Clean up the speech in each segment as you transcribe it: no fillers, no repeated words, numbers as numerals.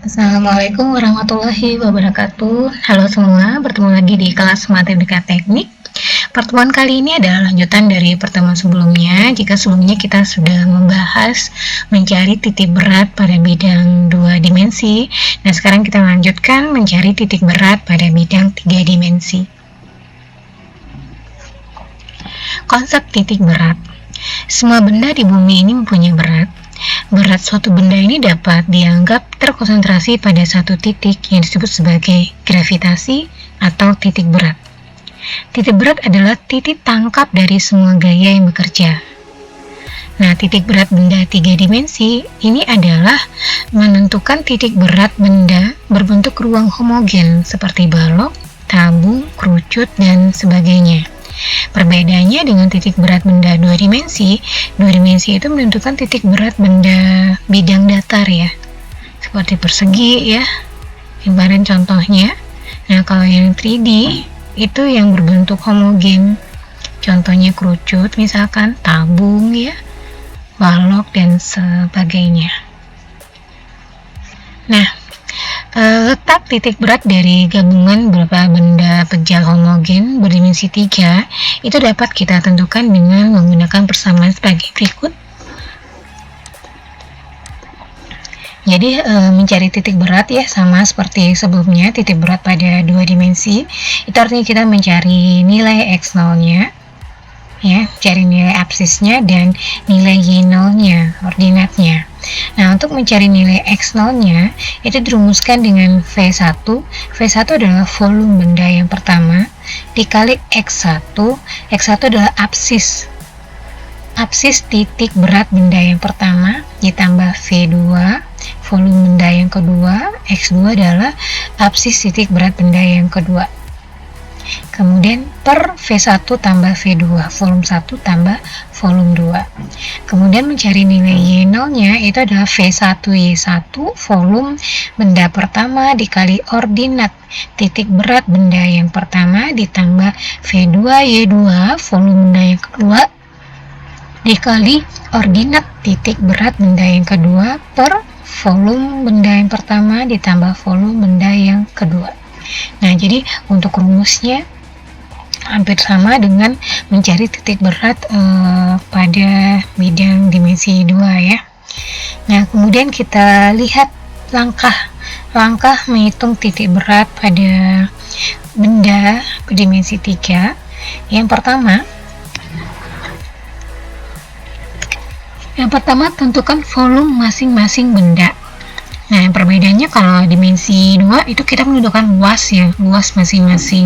Assalamualaikum warahmatullahi wabarakatuh. Halo semua, bertemu lagi di kelas Matematika Teknik. Pertemuan kali ini adalah lanjutan dari pertemuan sebelumnya. Jika sebelumnya kita sudah membahas mencari titik berat pada bidang 2 dimensi, nah sekarang kita lanjutkan mencari titik berat pada bidang 3 dimensi. Konsep titik berat. Semua benda di bumi ini mempunyai berat. Berat suatu benda ini dapat dianggap terkonsentrasi pada satu titik yang disebut sebagai gravitasi atau titik berat. Titik berat adalah titik tangkap dari semua gaya yang bekerja. Nah, titik berat benda 3 dimensi ini adalah menentukan titik berat benda berbentuk ruang homogen seperti balok, tabung, kerucut, dan sebagainya. Perbedaannya dengan titik berat benda 2 dimensi itu menentukan titik berat benda bidang datar ya, seperti persegi ya, kemarin contohnya. Nah, kalau yang 3D itu yang berbentuk homogen, contohnya kerucut misalkan, tabung ya, balok, dan sebagainya. Nah, letak titik berat dari gabungan beberapa benda pejal homogen berdimensi 3 itu dapat kita tentukan dengan menggunakan persamaan sebagai berikut. Jadi mencari titik berat ya sama seperti sebelumnya, titik berat pada 2 dimensi itu artinya kita mencari nilai x0 nya ya, cari nilai absisnya dan nilai y0 nya, ordinatnya. Nah, untuk mencari nilai x0 nya itu dirumuskan dengan V1. V1 adalah volume benda yang pertama dikali x1. X1 adalah absis titik berat benda yang pertama ditambah V2 volume benda yang kedua. X2 adalah absis titik berat benda yang kedua. Kemudian per V1 tambah V2, volume 1 tambah volume 2. Kemudian mencari nilai Y0 nya itu adalah V1 Y1 volume benda pertama dikali ordinat titik berat benda yang pertama ditambah V2 Y2 volume benda yang kedua dikali ordinat titik berat benda yang kedua per volume benda yang pertama ditambah volume benda yang kedua. Nah, jadi untuk rumusnya hampir sama dengan mencari titik berat pada bidang dimensi 2 ya. Nah, kemudian kita lihat langkah menghitung titik berat pada benda berdimensi 3. Yang pertama tentukan volume masing-masing benda. Nah, perbedaannya kalau dimensi 2 itu kita menentukan luas ya, luas masing-masing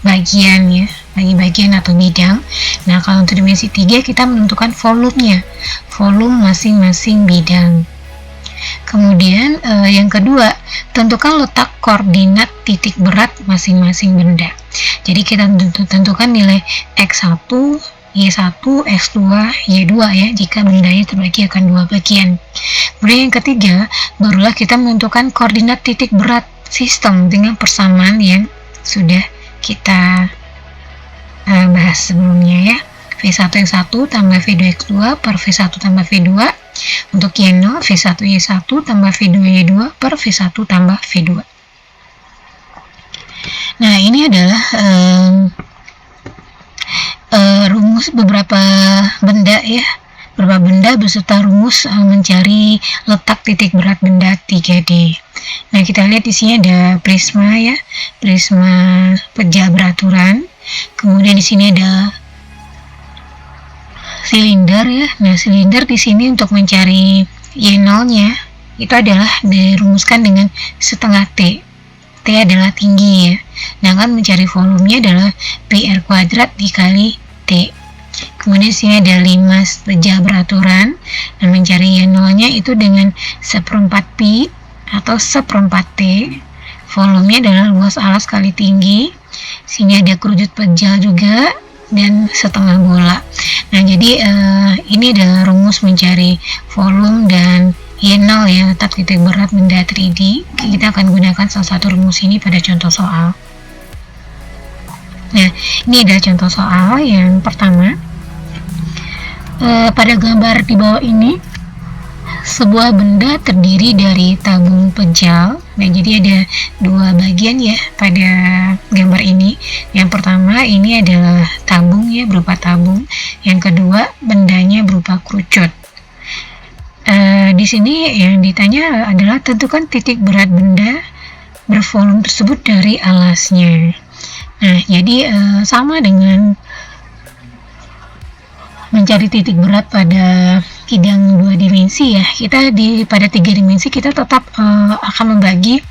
bagian ya, bagian atau bidang. Nah, kalau untuk dimensi 3 kita menentukan volumenya, volume masing-masing bidang. Kemudian yang kedua, tentukan letak koordinat titik berat masing-masing benda. Jadi kita tentukan nilai x1, Y1, X2, Y2 ya, jika bendanya terbagi akan 2 bagian. Kemudian yang ketiga, barulah kita menentukan koordinat titik berat sistem dengan persamaan yang sudah kita bahas sebelumnya ya. V1 X1 tambah V2 X2 per V1 tambah V2. Untuk Y0, V1 Y1 tambah V2 Y2 per V1 tambah V2. Nah, ini adalah rumus beberapa benda ya, beberapa benda beserta rumus mencari letak titik berat benda 3D. Nah, kita lihat di sini ada prisma ya, prisma pejal beraturan. Kemudian di sini ada silinder ya. Nah, silinder di sini untuk mencari Y0 nya itu adalah dirumuskan dengan setengah T. T adalah tinggi ya. Nah, kan mencari volumenya adalah PR kuadrat dikali T. Kemudian sini ada 5 pejal beraturan. Dan mencari Y0 nya itu dengan 1/4 pi atau 1/4 T. Volumenya adalah luas alas kali tinggi. Sini ada kerucut pejal juga dan setengah bola. Nah, jadi ini adalah rumus mencari volume dan Y0 ya, letak titik berat benda 3D. Kita akan gunakan salah satu rumus ini pada contoh soal. Nah, ini adalah contoh soal yang pertama. Pada gambar di bawah ini sebuah benda terdiri dari tabung pejal. Nah, jadi ada dua bagian ya pada gambar ini. Yang pertama ini adalah tabung ya, berupa tabung. Yang kedua bendanya berupa kerucut. Di sini yang ditanya adalah tentukan titik berat benda bervolume tersebut dari alasnya. Nah, jadi sama dengan mencari titik berat pada bidang 2 dimensi ya, kita pada 3 dimensi kita tetap akan membagi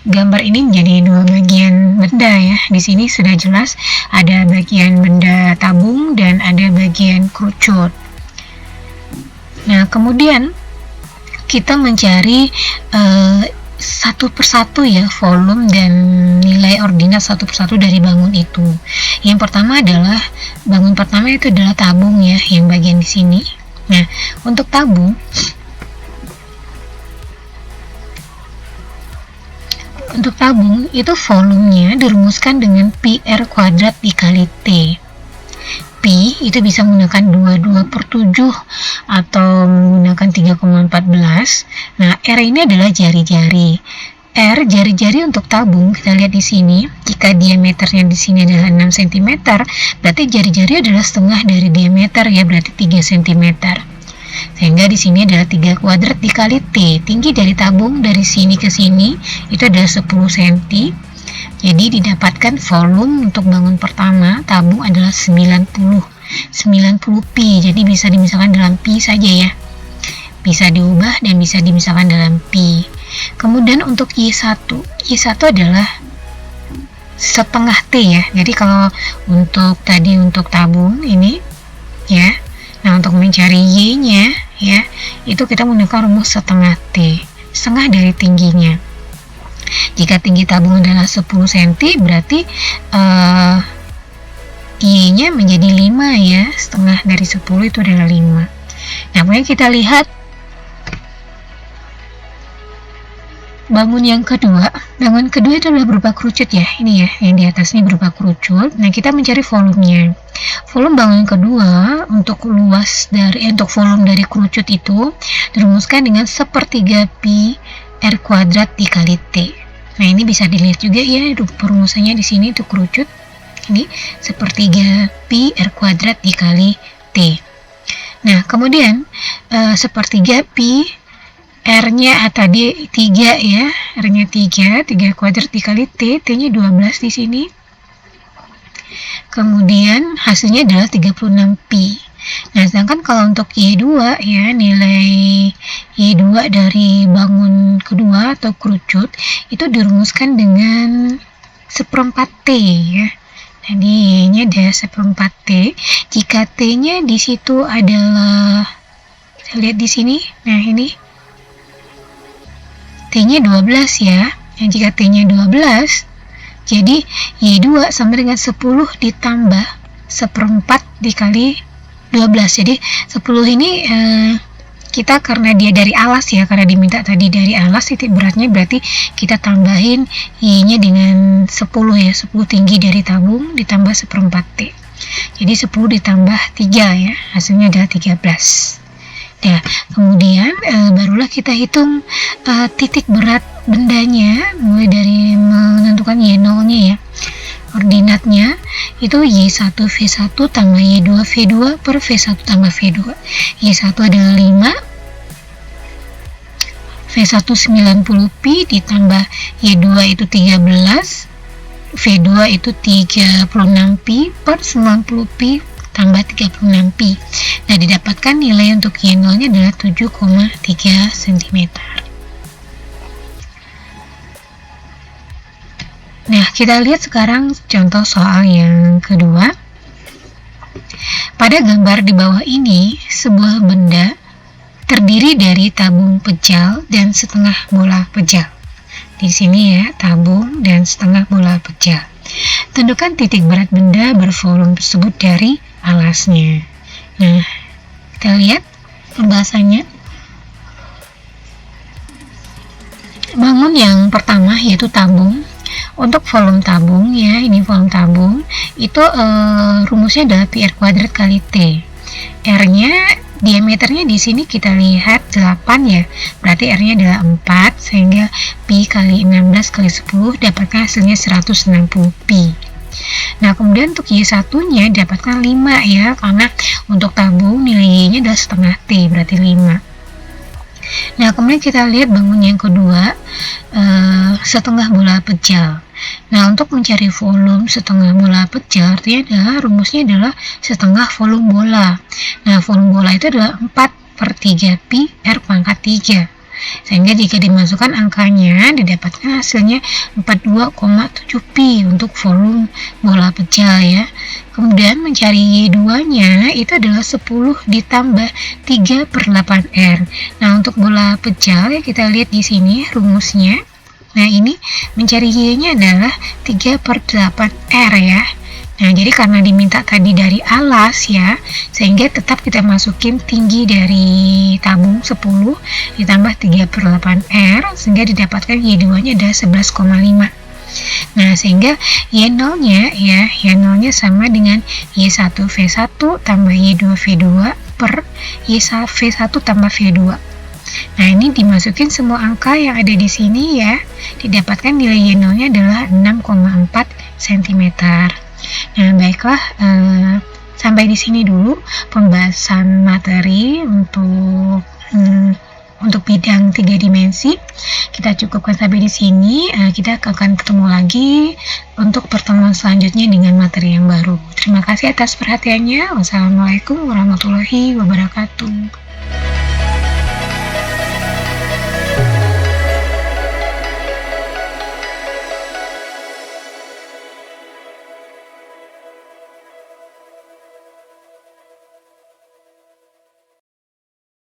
gambar ini menjadi dua bagian benda ya. Di sini sudah jelas ada bagian benda tabung dan ada bagian kerucut. Nah, kemudian kita mencari satu persatu ya volume dan nilai ordinat satu persatu dari bangun itu. Yang pertama adalah bangun pertama itu adalah tabung ya, yang bagian di sini. Nah, untuk tabung itu volumenya dirumuskan dengan pi r kuadrat dikali T. Pi itu bisa menggunakan 22/7 atau menggunakan 3,14. Nah, R ini adalah jari-jari. R jari-jari untuk tabung, kita lihat di sini, jika diameternya di sini adalah 6 cm, berarti jari-jari adalah setengah dari diameter ya, berarti 3 cm. Sehingga di sini adalah 3 kuadrat dikali T. Tinggi dari tabung dari sini ke sini itu adalah 10 cm. Jadi didapatkan volume untuk bangun pertama tabung adalah 90 pi. Jadi bisa dimisahkan dalam pi saja ya. Bisa diubah dan bisa dimisahkan dalam pi. Kemudian untuk Y1 adalah setengah T ya. Jadi kalau untuk tabung ini ya. Nah, untuk mencari Y-nya ya, itu kita menggunakan rumus setengah T, setengah dari tingginya. Jika tinggi tabung adalah 10 cm, berarti Y-nya menjadi 5 ya, setengah dari 10 itu adalah 5. Nah, kemudian kita lihat bangun kedua itu adalah berupa kerucut ya, ini ya, yang di atas ini berupa kerucut. Nah, kita mencari volumenya. Volume bangun kedua untuk volume dari kerucut itu dirumuskan dengan 1/3 pi r kuadrat dikali T. Nah, ini bisa dilihat juga ya, perumusannya di sini untuk kerucut. Ini 1/3 pi r kuadrat dikali T. Nah, kemudian 1/3 pi R-nya tadi 3 ya, R-nya 3 kuadrat dikali T, T-nya 12 di sini. Kemudian hasilnya adalah 36 pi. Nah, sedangkan kalau untuk Y2 ya, nilai Y2 dari bangun kedua atau kerucut itu dirumuskan dengan 1/4 T ya. Jadi Y-nya adalah 1/4 T. Jika T-nya di situ adalah, kita lihat di sini. Nah, ini T-nya 12 ya. Yang jika T-nya 12, jadi Y2 sama dengan 10 ditambah 1/4 dikali 12. Jadi 10 ini kita karena dia dari alas ya, karena diminta tadi dari alas, titik beratnya berarti kita tambahin Y-nya dengan 10 ya, 10 tinggi dari tabung ditambah 1/4 T. Jadi 10 ditambah 3 ya, hasilnya adalah 13. Ya, kemudian barulah kita hitung titik berat bendanya, mulai dari menentukan Y0-nya ya. Ordinatnya itu Y1 V1 tambah Y2 V2 per V1 tambah V2. Y1 adalah 5, V1 90 pi ditambah Y2 itu 13, V2 itu 36 pi per 90 pi tambah 36 pi. Nah, didapatkan nilai untuk Y0-nya adalah 7,3 cm. Nah, kita lihat sekarang contoh soal yang kedua. Pada gambar di bawah ini, sebuah benda terdiri dari tabung pejal dan setengah bola pejal. Di sini ya, tabung dan setengah bola pejal. Tentukan titik berat benda bervolume tersebut dari alasnya. Nah, kita lihat pembahasannya. Bangun yang pertama yaitu tabung. Untuk volume tabung ya, ini volume tabung itu rumusnya adalah pi r kuadrat kali T. R-nya diameternya di sini kita lihat 8 ya, berarti R-nya adalah 4, sehingga pi kali 16 kali 10 dapatkan hasilnya 160 pi. Nah, kemudian untuk Y1-nya dapatkan 5 ya, karena untuk tabung nilai Y-nya adalah setengah T, berarti 5. Nah, kemudian kita lihat bangun yang kedua, setengah bola pejal. Nah, untuk mencari volume setengah bola pejal, artinya adalah rumusnya adalah setengah volume bola. Nah, volume bola itu adalah 4/3 pi R pangkat 3. Sehingga jika dimasukkan angkanya, didapatkan hasilnya 42,7 pi untuk volume bola pejal ya. Kemudian mencari Y2-nya itu adalah 10 ditambah 3/8R. Nah, untuk bola pejal ya kita lihat di sini rumusnya. Nah, ini mencari Y-nya adalah 3/8R ya. Nah, jadi karena diminta tadi dari alas ya, sehingga tetap kita masukin tinggi dari tabung 10 ditambah 3/8R, sehingga didapatkan Y2-nya adalah 11,5. Nah, sehingga Y0-nya ya, Y0-nya sama dengan Y1V1 tambah Y2V2 per Y1V1 tambah V2. Nah, ini dimasukin semua angka yang ada di sini ya, didapatkan nilai Y0-nya adalah 6,4 cm. Nah, baiklah, sampai di sini dulu pembahasan materi untuk bidang 3 dimensi. Kita cukupkan sampai di sini. Kita akan ketemu lagi untuk pertemuan selanjutnya dengan materi yang baru. Terima kasih atas perhatiannya. Wassalamualaikum warahmatullahi wabarakatuh.